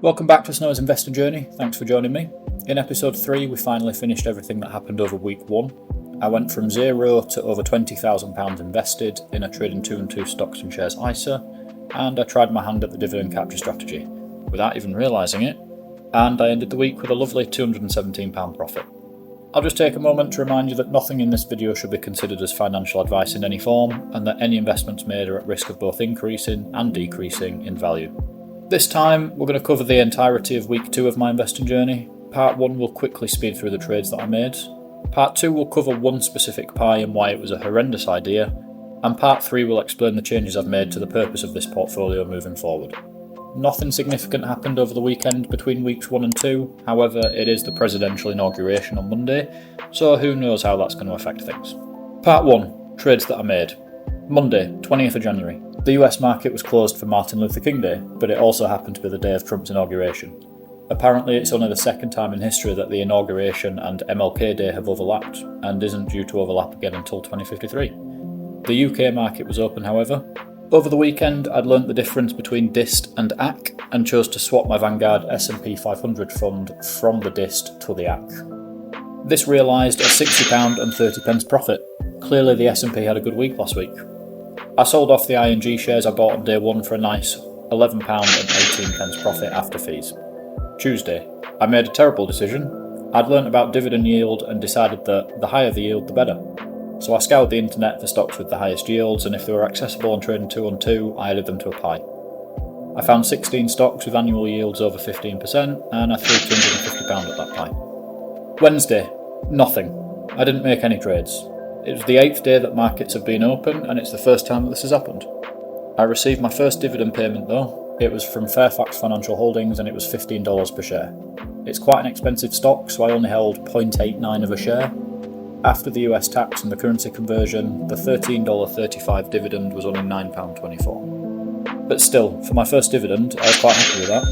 Welcome back to Snow's Investor Journey. Thanks for joining me. In episode 3, we finally finished everything that happened over week 1. I went from zero to over £20,000 invested in a trading 2 and 2 stocks and shares ISA, and I tried my hand at the dividend capture strategy without even realising it, and I ended the week with a lovely £217 profit. I'll just take a moment to remind you that nothing in this video should be considered as financial advice in any form, and that any investments made are at risk of both increasing and decreasing in value. This time, we're going to cover the entirety of week 2 of my investing journey. Part 1 will quickly speed through the trades that I made. Part 2 will cover one specific pie and why it was a horrendous idea, and Part 3 will explain the changes I've made to the purpose of this portfolio moving forward. Nothing significant happened over the weekend between weeks 1 and 2, however it is the presidential inauguration on Monday, so who knows how that's going to affect things. Part 1. Trades that I made. Monday, 20th of January. The US market was closed for Martin Luther King Day, but it also happened to be the day of Trump's inauguration. Apparently it's only the second time in history that the inauguration and MLK Day have overlapped, and isn't due to overlap again until 2053. The UK market was open, however. Over the weekend, I'd learnt the difference between DIST and AC and chose to swap my Vanguard S&P 500 fund from the DIST to the AC. This realised a £60 and 30p profit. Clearly the S&P had a good week last week. I sold off the ING shares I bought on day 1 for a nice £11 and 18p profit after fees. Tuesday, I made a terrible decision. I'd learnt about dividend yield and decided that the higher the yield the better. So I scoured the internet for stocks with the highest yields, and if they were accessible on trading 2 on 2, I added them to a pie. I found 16 stocks with annual yields over 15%, and I threw £250 at that pie. Wednesday, nothing. I didn't make any trades. It was the 8th day that markets have been open, and it's the first time that this has happened. I received my first dividend payment though. It was from Fairfax Financial Holdings, and it was $15 per share. It's quite an expensive stock, so I only held 0.89 of a share. After the US tax and the currency conversion, the $13.35 dividend was only £9.24. But still, for my first dividend, I was quite happy with that.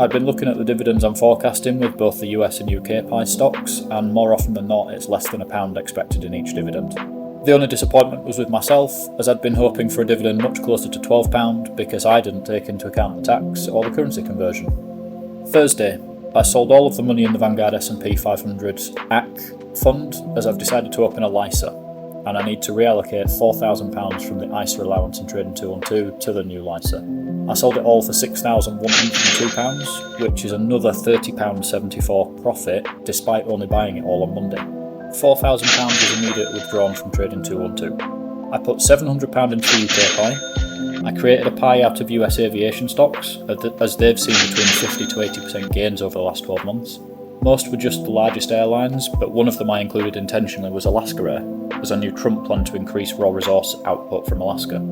I'd been looking at the dividends I'm forecasting with both the US and UK pie stocks, and more often than not it's less than £1 expected in each dividend. The only disappointment was with myself, as I'd been hoping for a dividend much closer to £12 because I didn't take into account the tax or the currency conversion. Thursday, I sold all of the money in the Vanguard S&P 500 AC fund, as I've decided to open a LISA, and I need to reallocate £4,000 from the ISA allowance in trading 2 on 2 to the new LISA. I sold it all for £6,102, which is another £30.74 profit despite only buying it all on Monday. £4,000 was immediately withdrawn from trading 2 on 2. I put £700 into the UK pie. I created a pie out of US aviation stocks, as they've seen between 50 to 80% gains over the last 12 months. Most were just the largest airlines, but one of them I included intentionally was Alaska Air, as I knew Trump planned to increase raw resource output from Alaska.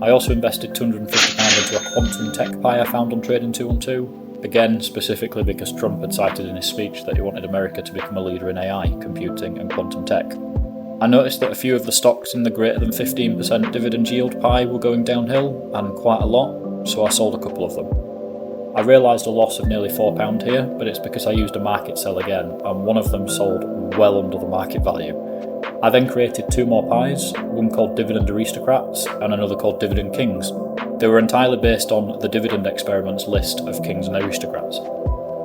I also invested £250 into a quantum tech pie I found on trading 2 on 2, again specifically because Trump had cited in his speech that he wanted America to become a leader in AI, computing and quantum tech. I noticed that a few of the stocks in the greater than 15% dividend yield pie were going downhill, and quite a lot, so I sold a couple of them. I realised a loss of nearly £4 here, but it's because I used a market sell again, and one of them sold well under the market value. I then created 2 more pies, one called Dividend Aristocrats and another called Dividend Kings. They were entirely based on the Dividend Experiments list of Kings and Aristocrats.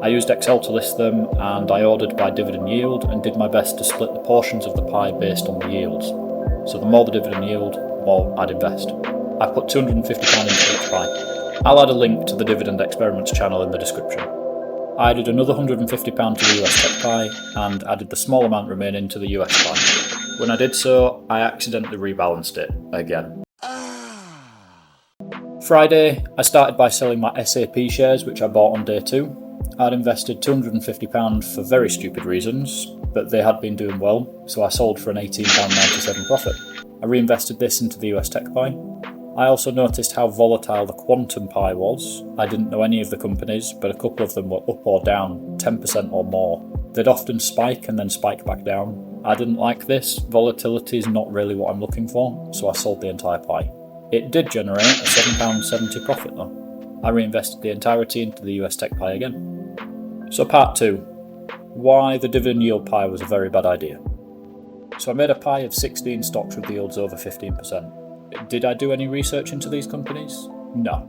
I used Excel to list them, and I ordered by dividend yield and did my best to split the portions of the pie based on the yields. So the more the dividend yield, the more I'd invest. I put £250 into each pie. I'll add a link to the Dividend Experiments channel in the description. I added another £150 to the US tech pie, and added the small amount remaining to the US pie. When I did so, I accidentally rebalanced it again. Friday, I started by selling my SAP shares which I bought on day 2. I'd invested £250 for very stupid reasons, but they had been doing well, so I sold for an £18.97 profit. I reinvested this into the US tech pie. I also noticed how volatile the quantum pie was. I didn't know any of the companies, but a couple of them were up or down 10% or more. They'd often spike and then spike back down. I didn't like this. Volatility is not really what I'm looking for, so I sold the entire pie. It did generate a £7.70 profit though. I reinvested the entirety into the US tech pie again. So part 2. Why the dividend yield pie was a very bad idea. So I made a pie of 16 stocks with yields over 15%. Did I do any research into these companies? No.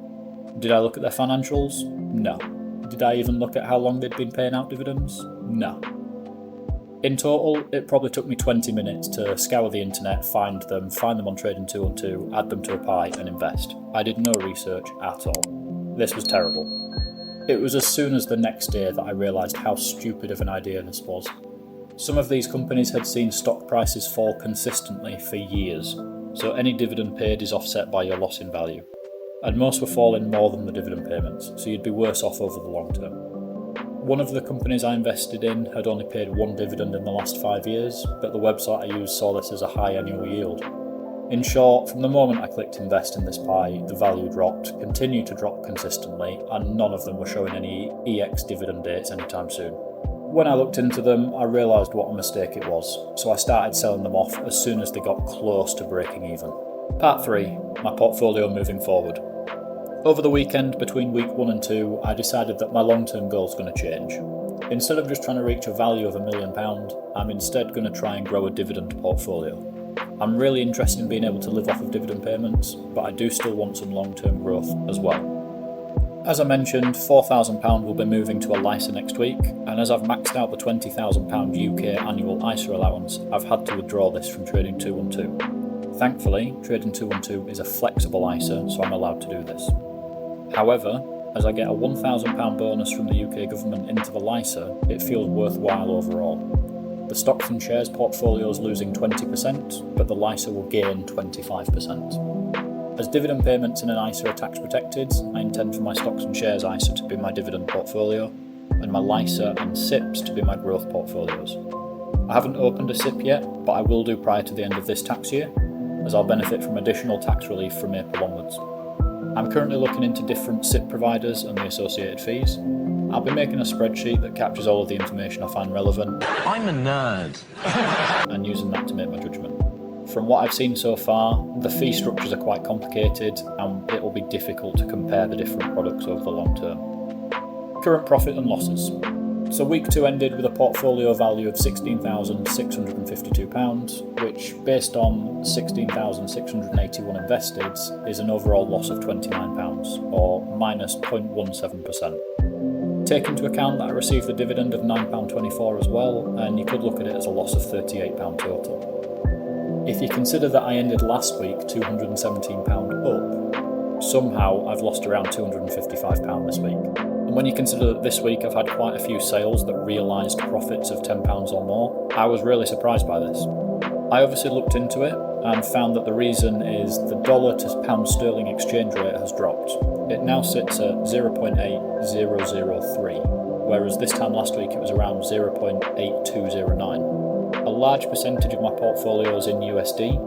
Did I look at their financials? No. Did I even look at how long they'd been paying out dividends? No. In total, it probably took me 20 minutes to scour the internet, find them on Trading 212, add them to a pie and invest. I did no research at all. This was terrible. It was as soon as the next day that I realised how stupid of an idea this was. Some of these companies had seen stock prices fall consistently for years, so any dividend paid is offset by your loss in value. And most were falling more than the dividend payments, so you'd be worse off over the long term. One of the companies I invested in had only paid one dividend in the last 5 years, but the website I used saw this as a high annual yield. In short, from the moment I clicked invest in this pie, the value dropped, continued to drop consistently, and none of them were showing any EX dividend dates anytime soon. When I looked into them, I realised what a mistake it was, so I started selling them off as soon as they got close to breaking even. Part 3. My portfolio moving forward. Over the weekend, between week 1 and 2, I decided that my long-term goal is going to change. Instead of just trying to reach a value of £1 million, I'm instead going to try and grow a dividend portfolio. I'm really interested in being able to live off of dividend payments, but I do still want some long-term growth as well. As I mentioned, £4,000 will be moving to a LISA next week, and as I've maxed out the £20,000 UK annual ISA allowance, I've had to withdraw this from Trading 212. Thankfully, Trading 212 is a flexible ISA, so I'm allowed to do this. However, as I get a £1,000 bonus from the UK government into the LISA, it feels worthwhile overall. The stocks and shares portfolio is losing 20%, but the LISA will gain 25%. As dividend payments in an ISA are tax protected, I intend for my stocks and shares ISA to be my dividend portfolio, and my LISA and SIPs to be my growth portfolios. I haven't opened a SIP yet, but I will do prior to the end of this tax year, as I'll benefit from additional tax relief from April onwards. I'm currently looking into different SIP providers and the associated fees. I'll be making a spreadsheet that captures all of the information I find relevant. I'm a nerd. And using that to make my judgment. From what I've seen so far, the fee structures are quite complicated and it will be difficult to compare the different products over the long term. Current profit and losses. So week 2 ended with a portfolio value of £16,652, which, based on 16,681 invested, is an overall loss of £29, or minus 0.17%. Take into account that I received the dividend of £9.24 as well, and you could look at it as a loss of £38 total. If you consider that I ended last week £217 up, somehow I've lost around £255 this week. And when you consider that this week I've had quite a few sales that realised profits of £10 or more, I was really surprised by this. I obviously looked into it and found that the reason is the dollar to pound sterling exchange rate has dropped. It now sits at 0.8003, whereas this time last week it was around 0.8209. A large percentage of my portfolio is in USD,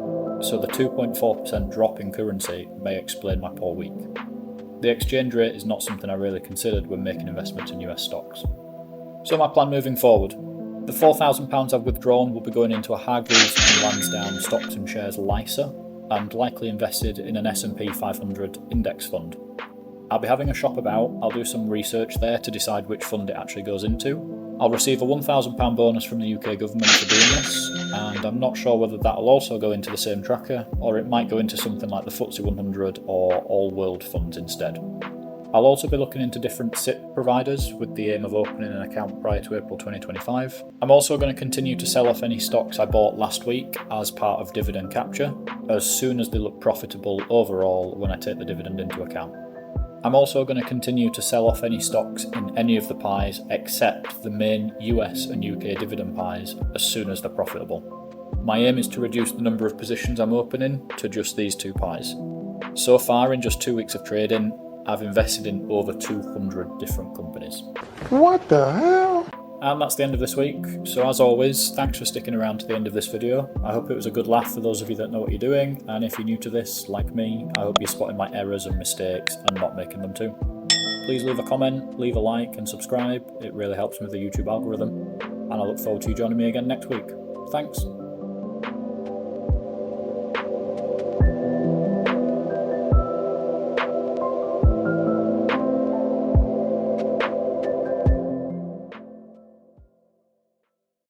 so the 2.4% drop in currency may explain my poor week. The exchange rate is not something I really considered when making investments in US stocks. So my plan moving forward. The £4,000 I've withdrawn will be going into a Hargreaves and Lansdowne stocks and shares LISA, and likely invested in an S&P 500 index fund. I'll be having a shop about, I'll do some research there to decide which fund it actually goes into. I'll receive a £1,000 bonus from the UK government for doing this, and I'm not sure whether that'll also go into the same tracker, or it might go into something like the FTSE 100 or All World funds instead. I'll also be looking into different SIP providers with the aim of opening an account prior to April 2025. I'm also going to continue to sell off any stocks I bought last week as part of dividend capture, as soon as they look profitable overall when I take the dividend into account. I'm also going to continue to sell off any stocks in any of the pies except the main US and UK dividend pies as soon as they're profitable. My aim is to reduce the number of positions I'm opening to just these 2 pies. So far, in just 2 weeks of trading, I've invested in over 200 different companies. What the hell? And that's the end of this week. So as always, thanks for sticking around to the end of this video. I hope it was a good laugh for those of you that know what you're doing, and if you're new to this, like me, I hope you're spotting my errors and mistakes and not making them too. Please leave a comment, leave a like and subscribe. It really helps me with the YouTube algorithm. And I look forward to you joining me again next week. Thanks.